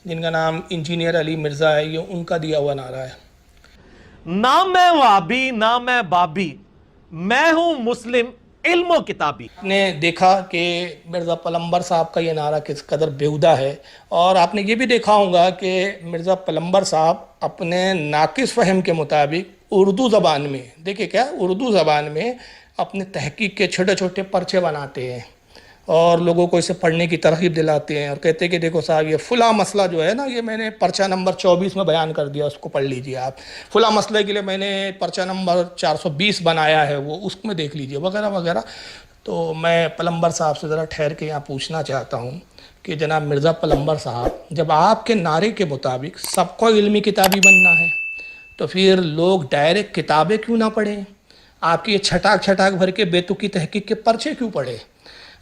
جن کا نام انجینئر علی مرزا ہے، یہ ان کا دیا ہوا نعرہ ہے۔ نہ میں وہابی نہ میں بابی، میں ہوں مسلم علم و کتابی۔ نے دیکھا کہ مرزا پلمبر صاحب کا یہ نعرہ کس قدر بیہودہ ہے، اور آپ نے یہ بھی دیکھا ہوگا کہ مرزا پلمبر صاحب اپنے ناقص فہم کے مطابق اردو زبان میں، دیکھیں کیا، اردو زبان میں اپنے تحقیق کے چھوٹے چھوٹے پرچے بناتے ہیں اور لوگوں کو اسے پڑھنے کی ترغیب دلاتے ہیں، اور کہتے ہیں کہ دیکھو صاحب یہ فلاں مسئلہ جو ہے نا، یہ میں نے پرچہ نمبر 24 میں بیان کر دیا، اس کو پڑھ لیجئے آپ، فلاں مسئلے کے لیے میں نے پرچہ نمبر 420 بنایا ہے، وہ اس میں دیکھ لیجئے وغیرہ وغیرہ۔ تو میں پلمبر صاحب سے ذرا ٹھہر کے یہاں پوچھنا چاہتا ہوں کہ جناب مرزا پلمبر صاحب، جب آپ کے نعرے کے مطابق سب کو علمی کتابی بننا ہے تو پھر لوگ ڈائریکٹ کتابیں کیوں نہ پڑھیں؟ آپ کی یہ چھٹاک چھٹاک بھر کے بیتوکی تحقیق کے پرچے کیوں پڑھیں؟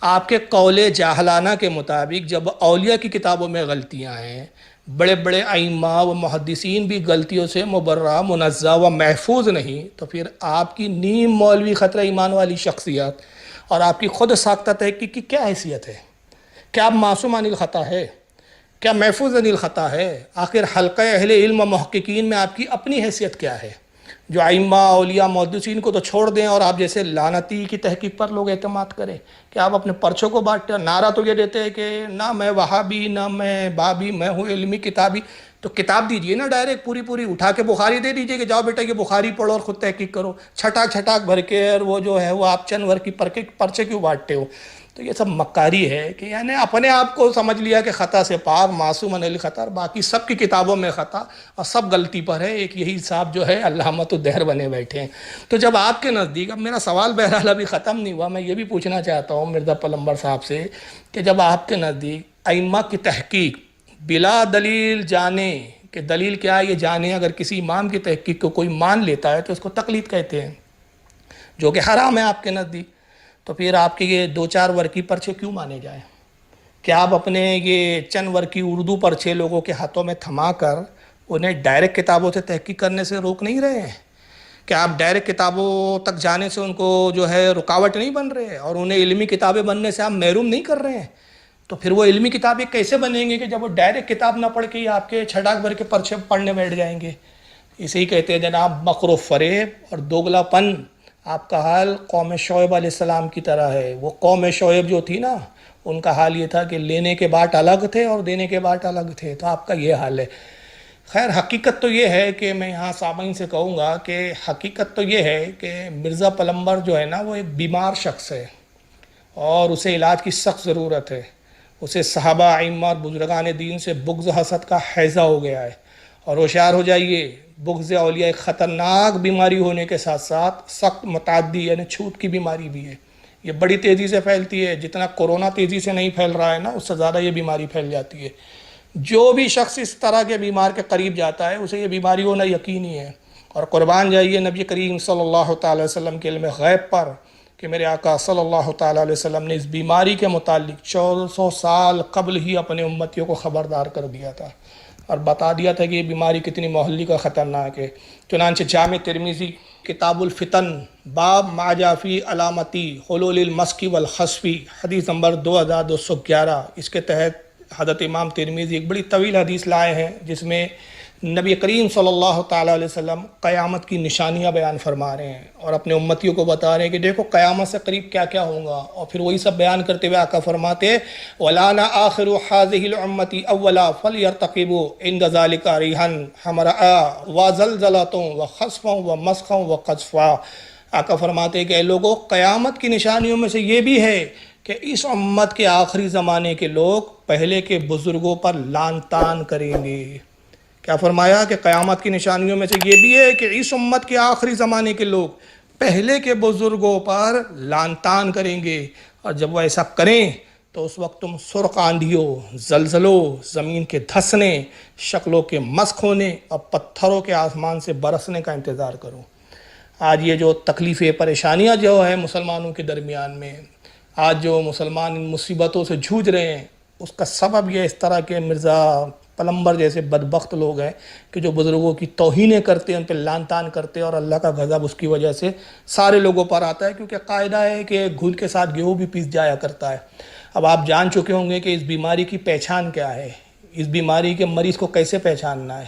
آپ کے قول جاہلانہ کے مطابق جب اولیاء کی کتابوں میں غلطیاں ہیں، بڑے بڑے ائمہ و محدثین بھی غلطیوں سے مبرہ منزہ و محفوظ نہیں، تو پھر آپ کی نیم مولوی خطرہ ایمان والی شخصیت اور آپ کی خود ساختہ تحقیق کی کیا حیثیت ہے؟ کیا آپ معصوم عن الخطا ہے؟ کیا محفوظ عن الخطا ہے؟ آخر حلقہ اہل علم و محققین میں آپ کی اپنی حیثیت کیا ہے؟ جو ائمہ اولیاء محدثین کو تو چھوڑ دیں اور آپ جیسے لعنتی کی تحقیق پر لوگ اعتماد کریں کہ آپ اپنے پرچوں کو بانٹتے ہیں، نعرہ تو یہ دیتے ہیں کہ نہ میں وہابی نہ میں بابی، میں ہوں علمی کتابی۔ تو کتاب دیجئے نا ڈائریکٹ پوری پوری اٹھا کے بخاری دے دیجئے کہ جاؤ بیٹا یہ بخاری پڑھو اور خود تحقیق کرو، چھٹاک چھٹاک بھر کے، اور وہ جو ہے وہ آپ چند ور کی پرچے کیوں بانٹتے ہو؟ تو یہ سب مکاری ہے کہ یعنی اپنے آپ کو سمجھ لیا کہ خطا سے پاک، معصوم عن الخطا، باقی سب کی کتابوں میں خطا اور سب غلطی پر ہے، ایک یہی صاحب جو ہے علامۃ الدہر بنے بیٹھے ہیں۔ تو جب آپ کے نزدیک، اب میرا سوال بہرحال ابھی ختم نہیں ہوا، میں یہ بھی پوچھنا چاہتا ہوں مرزا پلمبر صاحب سے کہ جب آپ کے نزدیک ائمہ کی تحقیق بلا دلیل جانے کہ دلیل کیا ہے یہ جانے، اگر کسی امام کی تحقیق کو کوئی مان لیتا ہے تو اس کو تقلید کہتے ہیں، جو کہ حرام ہے آپ کے نزدیک، تو پھر آپ کے یہ دو چار ورقی پرچے کیوں مانے جائیں؟ کیا آپ اپنے یہ چند ورقی اردو پرچے لوگوں کے ہاتھوں میں تھما کر انہیں ڈائریکٹ کتابوں سے تحقیق کرنے سے روک نہیں رہے ہیں؟ کیا آپ ڈائریکٹ کتابوں تک جانے سے ان کو جو ہے رکاوٹ نہیں بن رہے ہیں اور انہیں علمی کتابیں بننے سے آپ محروم نہیں کر رہے ہیں؟ تو پھر وہ علمی کتابیں کیسے بنیں گے کہ جب وہ ڈائریکٹ کتاب نہ پڑھ کے ہی آپ کے چھٹاک بھر کے پرچے پڑھنے بیٹھ جائیں گے؟ اسے ہی کہتے ہیں جناب مکر و فریب اور دوگلا پن۔ آپ کا حال قوم شعیب علیہ السلام کی طرح ہے۔ وہ قوم شعیب جو تھی نا، ان کا حال یہ تھا کہ لینے کے باٹ الگ تھے اور دینے کے باٹ الگ تھے، تو آپ کا یہ حال ہے۔ خیر حقیقت تو یہ ہے کہ میں یہاں سامعین سے کہوں گا کہ حقیقت تو یہ ہے کہ مرزا پلمبر جو ہے نا وہ ایک بیمار شخص ہے اور اسے علاج کی سخت ضرورت ہے۔ اسے صحابہ، ائمہ اور بزرگان دین سے بغض حسد کا حیضہ ہو گیا ہے، اور ہوشیار ہو جائیے، بغض اولیاء ایک خطرناک بیماری ہونے کے ساتھ ساتھ سخت متعدی یعنی چھوٹ کی بیماری بھی ہے۔ یہ بڑی تیزی سے پھیلتی ہے، جتنا کورونا تیزی سے نہیں پھیل رہا ہے نا، اس سے زیادہ یہ بیماری پھیل جاتی ہے۔ جو بھی شخص اس طرح کے بیمار کے قریب جاتا ہے اسے یہ بیماری ہونا یقینی ہے، اور قربان جائیے نبی کریم صلی اللہ تعالی وسلم کے علم غیب پر کہ میرے آقا صلی اللہ تعالی علیہ وسلم نے اس بیماری کے متعلق 1400 سال قبل ہی اپنے امتیوں کو خبردار کر دیا تھا اور بتا دیا تھا کہ یہ بیماری کتنی محلی کا خطرناک ہے۔ چنانچہ جامع ترمذی کتاب الفتن باب ما جاء فی علامتی حلول المسخ والخسف حدیث نمبر 2211، اس کے تحت حضرت امام ترمذی ایک بڑی طویل حدیث لائے ہیں جس میں نبی کریم صلی اللہ تعالیٰ علیہ وسلم قیامت کی نشانیاں بیان فرما رہے ہیں اور اپنے امتیوں کو بتا رہے ہیں کہ دیکھو قیامت سے قریب کیا کیا ہوگا، اور پھر وہی سب بیان کرتے ہوئے آقا فرماتے وَلَانَ آخِرُ هَذِهِ الْأُمَّةِ أَوَّلًا فَلْيَرْتَقِبُوا عِنْدَ ذَلِكَ رِيحًا حَمْرَاء وَزَلْزَلَةٌ وَخَسْفٌ وَمَسْخٌ وَقَذْفٌ۔ آقا فرماتے ہیں کہ اے لوگو، قیامت کی نشانیوں میں سے یہ بھی ہے کہ اس امت کے آخری زمانے کے لوگ پہلے کے بزرگوں پر لعن طعن کریں گے۔ کیا فرمایا کہ قیامت کی نشانیوں میں سے یہ بھی ہے کہ اس امت کے آخری زمانے کے لوگ پہلے کے بزرگوں پر لعن طعن کریں گے، اور جب وہ ایسا کریں تو اس وقت تم سرخ آندھیوں، زلزلوں، زمین کے دھسنے، شکلوں کے مسخ ہونے اور پتھروں کے آسمان سے برسنے کا انتظار کرو۔ آج یہ جو تکلیفیں، پریشانیاں جو ہے مسلمانوں کے درمیان میں، آج جو مسلمان ان مصیبتوں سے جھوج رہے ہیں، اس کا سبب یہ اس طرح کے مرزا پلمبر جیسے بدبخت لوگ ہیں کہ جو بزرگوں کی توہینیں کرتے ہیں، ان پہ لعن طعن کرتے ہیں، اور اللہ کا غضب اس کی وجہ سے سارے لوگوں پر آتا ہے، کیونکہ قاعدہ ہے کہ گھل کے ساتھ گیہوں بھی پیس جایا کرتا ہے۔ اب آپ جان چکے ہوں گے کہ اس بیماری کی پہچان کیا ہے۔ اس بیماری کے مریض کو کیسے پہچاننا ہے؟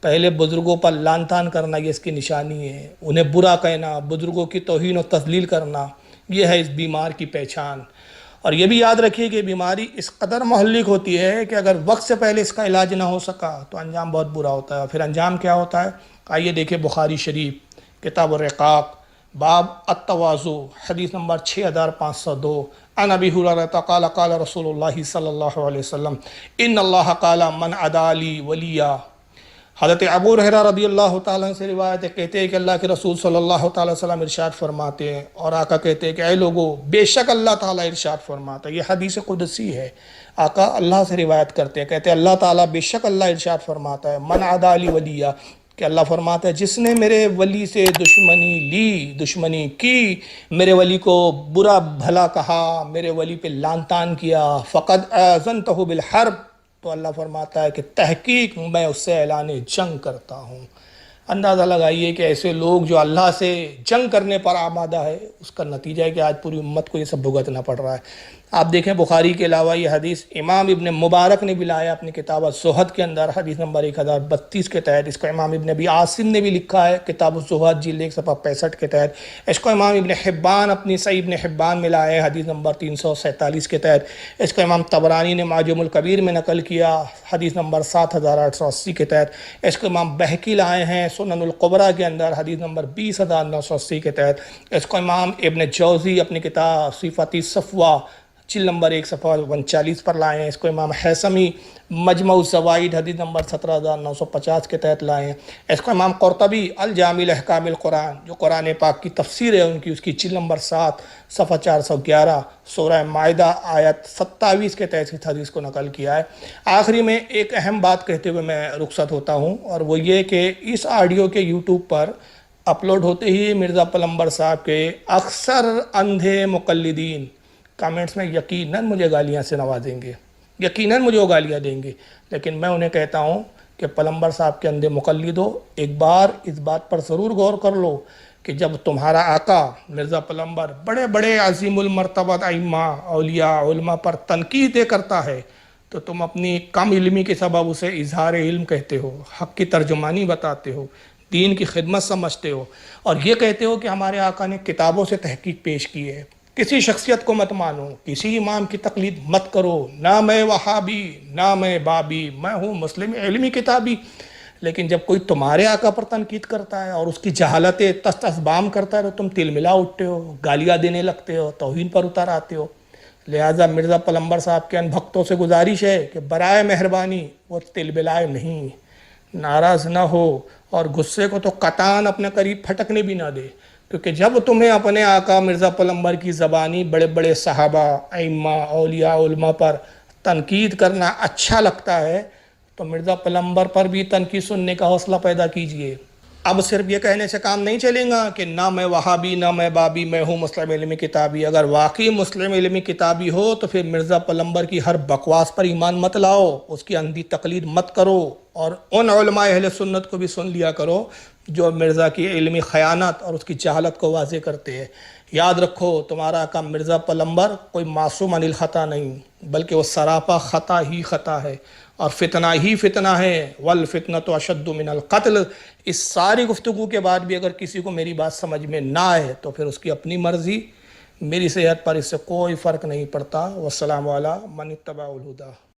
پہلے بزرگوں پر لعن طعن کرنا یہ اس کی نشانی ہے، انہیں برا کہنا، بزرگوں کی توہین و تذلیل کرنا، یہ ہے اس بیمار کی پہچان۔ اور یہ بھی یاد رکھیے کہ بیماری اس قدر مہلک ہوتی ہے کہ اگر وقت سے پہلے اس کا علاج نہ ہو سکا تو انجام بہت برا ہوتا ہے۔ اور پھر انجام کیا ہوتا ہے؟ آئیے دیکھیں بخاری شریف کتاب الرقاق باب التواضع حدیث نمبر 6502 عن ابی ہریرہ قال قال رسول اللہ صلی اللہ علیہ وسلم ان اللہ قال من عدا لی ولیا۔ حضرت ابو ہریرہ رضی اللہ تعالیٰ سے روایت ہے، کہتے ہیں کہ اللہ کے رسول صلی اللہ تعالیٰ وسلم ارشاد فرماتے ہیں، اور آقا کہتے ہیں کہ اے لوگو بے شک اللہ تعالیٰ ارشاد فرماتا ہے۔ یہ حدیث قدسی ہے، آقا اللہ سے روایت کرتے ہیں، کہتے ہیں اللہ تعالیٰ بے شک اللہ ارشاد فرماتا ہے من عدا لی ولیہ، کہ اللہ فرماتا ہے جس نے میرے ولی سے دشمنی لی، دشمنی کی، میرے ولی کو برا بھلا کہا، میرے ولی پہ لعن طعن کیا، فقد آذنتہ بالحرب، تو اللہ فرماتا ہے کہ تحقیق میں اس سے اعلان جنگ کرتا ہوں۔ اندازہ لگائیے کہ ایسے لوگ جو اللہ سے جنگ کرنے پر آمادہ ہے، اس کا نتیجہ ہے کہ آج پوری امت کو یہ سب بھگتنا پڑ رہا ہے۔ آپ دیکھیں بخاری کے علاوہ یہ حدیث امام ابن مبارک نے بھی لایا اپنی کتاب الزہد کے اندر حدیث نمبر 1032 کے تحت۔ اس کو امام ابن ابی عاصم نے بھی لکھا ہے کتاب الزہد جلد 1 صفحہ 65 کے تحت۔ اس کو امام ابن حبان اپنی صحیح ابن حبان میں لائے حدیث نمبر 347 کے تحت۔ اس کو امام طبرانی نے معجم الکبیر میں نقل کیا حدیث نمبر 7880 کے تحت۔ اس کو امام بہقی لائے ہیں سنن القبریٰ کے اندر حدیث نمبر 20980 کے تحت۔ اس کو امام ابن جوزی اپنی کتاب صفات صفوہ جلد نمبر 1 صفحہ 39 پر لائے ہیں۔ اس کو امام حیثمی مجمع الزوائد حدیث نمبر 17950 کے تحت لائے ہیں۔ اس کو امام قرطبی الجامع الاحکام القرآن، جو قرآن پاک کی تفسیر ہے ان کی، اس کی جلد نمبر 7 صفحہ 411 سورہ مائدہ آیت 27 کے تحت اس حدیث کو نقل کیا ہے۔ آخری میں ایک اہم بات کہتے ہوئے میں رخصت ہوتا ہوں، اور وہ یہ کہ اس آڈیو کے یوٹیوب پر اپلوڈ ہوتے ہی مرزا پلمبر صاحب کے اکثر اندھے مقلدین کامنٹس میں یقیناً مجھے گالیاں سے نوازیں گے، یقیناً مجھے وہ گالیاں دیں گے، لیکن میں انہیں کہتا ہوں کہ پلمبر صاحب کے اندھے مقلد ہو، ایک بار اس بات پر ضرور غور کر لو کہ جب تمہارا آقا مرزا پلمبر بڑے بڑے عظیم المرتبہ ائمہ اولیاء علماء پر تنقیدیں کرتا ہے تو تم اپنی کم علمی کے سبب اسے اظہار علم کہتے ہو، حق کی ترجمانی بتاتے ہو، دین کی خدمت سمجھتے ہو، اور یہ کہتے ہو کہ ہمارے آقا نے کتابوں سے تحقیق پیش کی ہے۔ کسی شخصیت کو مت مانو، کسی امام کی تقلید مت کرو، نہ میں وہابی نہ میں بابی، میں ہوں مسلم علمی کتابی۔ لیکن جب کوئی تمہارے آقا پر تنقید کرتا ہے اور اس کی جہالت تست اسبام کرتا ہے تو تم تل ملا اٹھتے ہو، گالیاں دینے لگتے ہو، توہین پر اتر آتے ہو۔ لہٰذا مرزا پلمبر صاحب کے ان بھکتوں سے گزارش ہے کہ برائے مہربانی وہ تل ملائے نہیں، ناراض نہ ہو، اور غصے کو تو قطعاً اپنے قریب پھٹکنے بھی نہ دے، کیونکہ جب تمہیں اپنے آقا مرزا پلمبر کی زبانی بڑے بڑے صحابہ ائمہ اولیاء علماء پر تنقید کرنا اچھا لگتا ہے تو مرزا پلمبر پر بھی تنقید سننے کا حوصلہ پیدا کیجئے۔ اب صرف یہ کہنے سے کام نہیں چلے گا کہ نہ میں وہابی نہ میں بابی، میں ہوں مسلم علمی کتابی۔ اگر واقعی مسلم علمی کتابی ہو تو پھر مرزا پلمبر کی ہر بکواس پر ایمان مت لاؤ، اس کی اندھی تقلید مت کرو، اور ان علماء اہل سنت کو بھی سن لیا کرو جو مرزا کی علمی خیانت اور اس کی جہالت کو واضح کرتے ہیں۔ یاد رکھو تمہارا آقا مرزا پلمبر کوئی معصوم عن الخطا نہیں، بلکہ وہ سراپا خطا ہی خطا ہے، اور فتنہ ہی فتنہ ہے، والفتنۃ اشد من القتل۔ اس ساری گفتگو کے بعد بھی اگر کسی کو میری بات سمجھ میں نہ آئے تو پھر اس کی اپنی مرضی، میری صحت پر اس سے کوئی فرق نہیں پڑتا۔ والسلام علی من اتبع الہدی۔